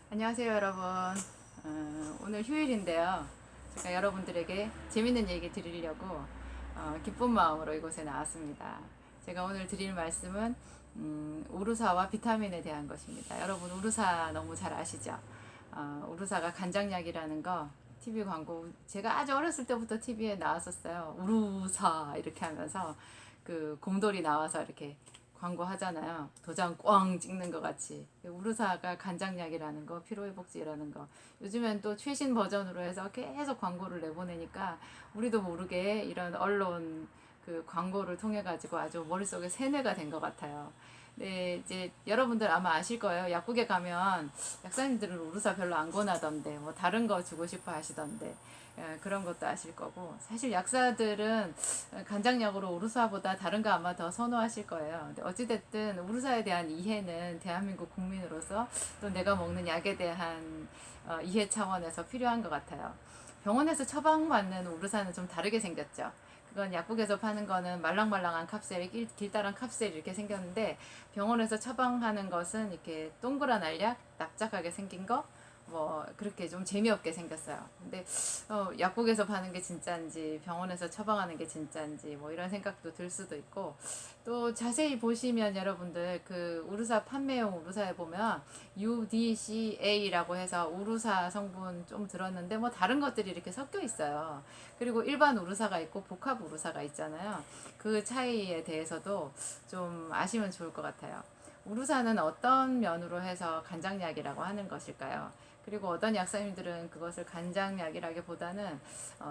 안녕하세요 여러분. 오늘 휴일인데요. 제가 여러분들에게 재밌는 얘기 드리려고 기쁜 마음으로 이곳에 나왔습니다. 제가 오늘 드릴 말씀은 우루사와 비타민에 대한 것입니다. 여러분 우루사 너무 잘 아시죠? 우루사가 간장약이라는 거 TV 광고 제가 아주 어렸을 때부터 TV에 나왔었어요. 우루사 이렇게 하면서 그 곰돌이 나와서 이렇게 광고하잖아요. 도장 꽝 찍는 것 같이. 우루사가 간장약이라는 거, 피로회복제라는 거. 요즘엔 또 최신 버전으로 해서 계속 광고를 내보내니까 우리도 모르게 이런 언론 그 광고를 통해 가지고 아주 머릿속에 세뇌가 된 것 같아요. 네, 이제 여러분들 아마 아실 거예요. 약국에 가면 약사님들은 우루사 별로 안 권하던데, 뭐 다른 거 주고 싶어 하시던데, 그런 것도 아실 거고. 사실 약사들은 간장약으로 우루사보다 다른 거 아마 더 선호하실 거예요. 근데 어찌됐든 우루사에 대한 이해는 대한민국 국민으로서 또 내가 먹는 약에 대한 이해 차원에서 필요한 것 같아요. 병원에서 처방받는 우루사는 좀 다르게 생겼죠. 그건 약국에서 파는 거는 말랑말랑한 캅셀, 길다란 캅셀 이렇게 생겼는데 병원에서 처방하는 것은 이렇게 동그란 알약, 납작하게 생긴 거, 뭐 그렇게 좀 재미없게 생겼어요. 근데 약국에서 파는 게 진짜인지 병원에서 처방하는 게 진짜인지 뭐 이런 생각도 들 수도 있고 또 자세히 보시면 여러분들 그 우루사 판매용 우루사에 보면 UDCA라고 해서 우루사 성분 좀 들었는데 뭐 다른 것들이 이렇게 섞여 있어요. 그리고 일반 우루사가 있고 복합 우루사가 있잖아요. 그 차이에 대해서도 좀 아시면 좋을 것 같아요. 우루사는 어떤 면으로 해서 간장약이라고 하는 것일까요? 그리고 어떤 약사님들은 그것을 간장약이라기보다는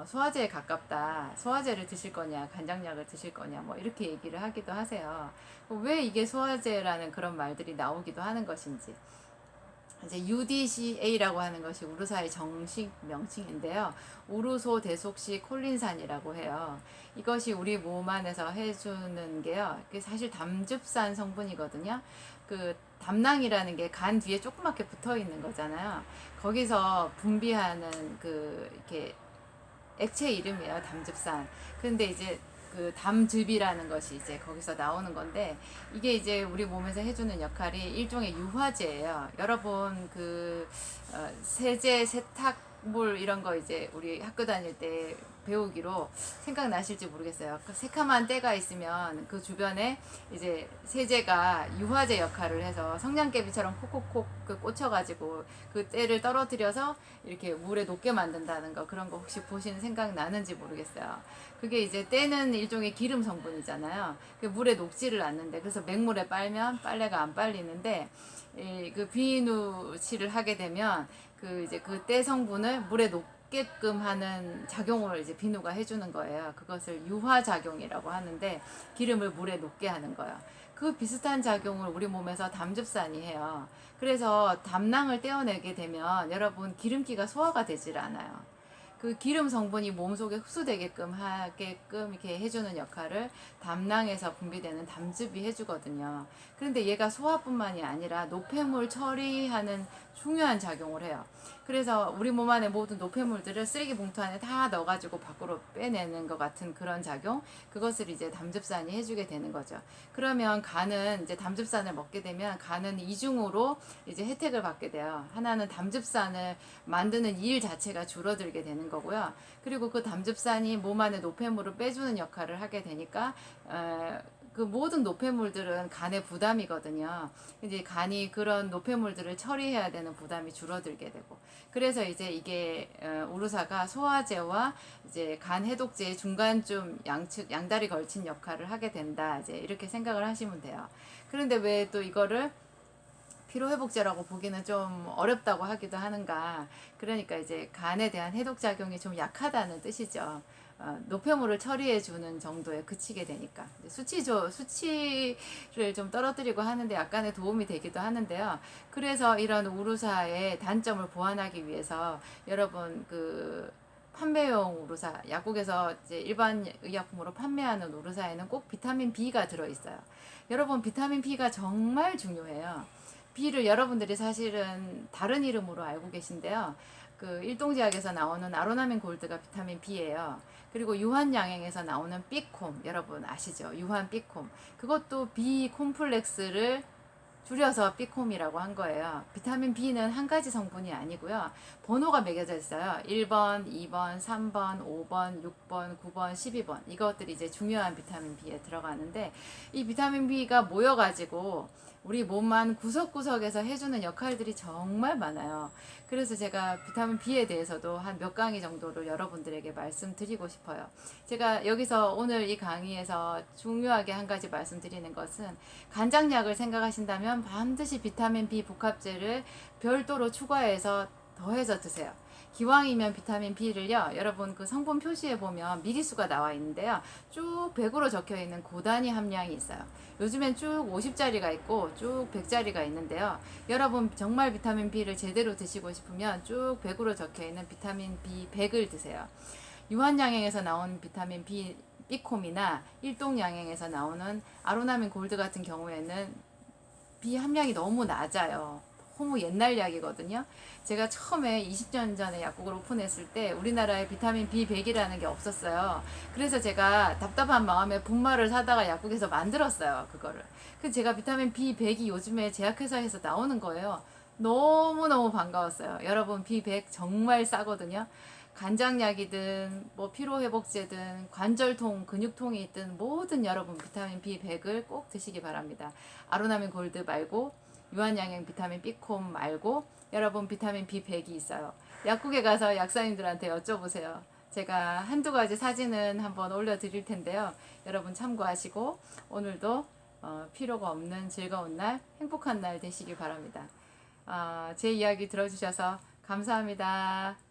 소화제에 가깝다. 소화제를 드실 거냐, 간장약을 드실 거냐, 뭐 이렇게 얘기를 하기도 하세요. 왜 이게 소화제라는 그런 말들이 나오기도 하는 것인지. 이제 UDCA라고 하는 것이 우루사의 정식 명칭인데요. 우루소 대속시 콜린산이라고 해요. 이것이 우리 몸 안에서 해주는 게요. 그게 사실 담즙산 성분이거든요. 그 담낭이라는 게 간 뒤에 조그맣게 붙어 있는 거잖아요. 거기서 분비하는 그 이렇게 액체 이름이에요. 담즙산. 근데 이제 그 담즙이라는 것이 이제 거기서 나오는 건데 이게 이제 우리 몸에서 해주는 역할이 일종의 유화제예요. 여러분 그 세제 세탁물 이런 거 이제 우리 학교 다닐 때 배우기로 생각나실지 모르겠어요. 그 새카만 때가 있으면 그 주변에 이제 세제가 유화제 역할을 해서 성냥개비처럼 콕콕콕 그 꽂혀가지고 그 때를 떨어뜨려서 이렇게 물에 녹게 만든다는 거 그런 거 혹시 보신 생각 나는지 모르겠어요. 그게 이제 때는 일종의 기름 성분이잖아요. 그 물에 녹지를 않는데 그래서 맹물에 빨면 빨래가 안 빨리는데 그 비누칠을 하게 되면 그 이제 그 때 성분을 물에 녹게끔 하는 작용을 이제 비누가 해주는 거예요. 그것을 유화작용이라고 하는데 기름을 물에 녹게 하는 거예요. 그 비슷한 작용을 우리 몸에서 담즙산이 해요. 그래서 담낭을 떼어내게 되면 여러분 기름기가 소화가 되질 않아요. 그 기름 성분이 몸속에 흡수되게끔 하게끔 이렇게 해주는 역할을 담낭에서 분비되는 담즙이 해주거든요. 그런데 얘가 소화뿐만이 아니라 노폐물 처리하는 중요한 작용을 해요. 그래서 우리 몸 안에 모든 노폐물들을 쓰레기 봉투 안에 다 넣어가지고 밖으로 빼내는 것 같은 그런 작용, 그것을 이제 담즙산이 해주게 되는 거죠. 그러면 간은 이제 담즙산을 먹게 되면 간은 이중으로 이제 혜택을 받게 돼요. 하나는 담즙산을 만드는 일 자체가 줄어들게 되는 거고요. 그리고 그 담즙산이 몸 안에 노폐물을 빼주는 역할을 하게 되니까 그 모든 노폐물들은 간의 부담이거든요. 이제 간이 그런 노폐물들을 처리해야 되는 부담이 줄어들게 되고, 그래서 이제 이게 우루사가 소화제와 이제 간 해독제의 중간쯤 양측 양다리 걸친 역할을 하게 된다. 이제 이렇게 생각을 하시면 돼요. 그런데 왜 또 이거를 피로회복제라고 보기는 좀 어렵다고 하기도 하는가. 그러니까 이제 간에 대한 해독작용이 좀 약하다는 뜻이죠. 노폐물을 처리해주는 정도에 그치게 되니까. 수치를 좀 떨어뜨리고 하는데 약간의 도움이 되기도 하는데요. 그래서 이런 우루사의 단점을 보완하기 위해서 여러분 그 판매용 우루사, 약국에서 이제 일반 의약품으로 판매하는 우루사에는 꼭 비타민 B가 들어있어요. 여러분 비타민 B가 정말 중요해요. B를 여러분들이 사실은 다른 이름으로 알고 계신데요. 그 일동제약에서 나오는 아로나민 골드가 비타민 B예요. 그리고 유한양행에서 나오는 B콤 여러분 아시죠? 유한 B콤 그것도 B 콤플렉스를 줄여서 B콤이라고 한 거예요. 비타민 B는 한 가지 성분이 아니고요. 번호가 매겨져 있어요. 1번, 2번, 3번, 5번, 6번, 9번, 12번. 이것들이 이제 중요한 비타민 B에 들어가는데, 이 비타민 B가 모여가지고 우리 몸만 구석구석에서 해주는 역할들이 정말 많아요. 그래서 제가 비타민 B에 대해서도 한 몇 강의 정도를 여러분들에게 말씀드리고 싶어요. 제가 여기서 오늘 이 강의에서 중요하게 한 가지 말씀드리는 것은, 간장약을 생각하신다면 반드시 비타민 B 복합제를 별도로 추가해서 더해서 드세요. 기왕이면 비타민 B를요, 여러분 그 성분 표시에 보면 미리수가 나와 있는데요, 쭉 100으로 적혀 있는 고단위 함량이 있어요. 요즘엔 쭉 50짜리가 있고 쭉 100짜리가 있는데요, 여러분 정말 비타민 B를 제대로 드시고 싶으면 쭉 100으로 적혀 있는 비타민 B 100을 드세요. 유한양행에서 나온 비타민 B B콤이나 일동양행에서 나오는 아로나민 골드 같은 경우에는 B 함량이 너무 낮아요. 너무 옛날 약이거든요. 제가 처음에 20년 전에 약국을 오픈했을 때 우리나라에 비타민 B100이라는 게 없었어요. 그래서 제가 답답한 마음에 분말을 사다가 약국에서 만들었어요, 그거를. 그 제가 비타민 B100이 요즘에 제약회사에서 나오는 거예요. 너무너무 반가웠어요. 여러분, B100 정말 싸거든요. 간장약이든 뭐 피로회복제든 관절통, 근육통이 있든 뭐든 여러분 비타민 B100을 꼭 드시기 바랍니다. 아로나민 골드 말고, 유한양행 비타민 B콤 말고, 여러분 비타민 B100이 있어요. 약국에 가서 약사님들한테 여쭤보세요. 제가 한두 가지 사진은 한번 올려드릴 텐데요. 여러분 참고하시고 오늘도 피로가 없는 즐거운 날, 행복한 날 되시기 바랍니다. 제 이야기 들어주셔서 감사합니다.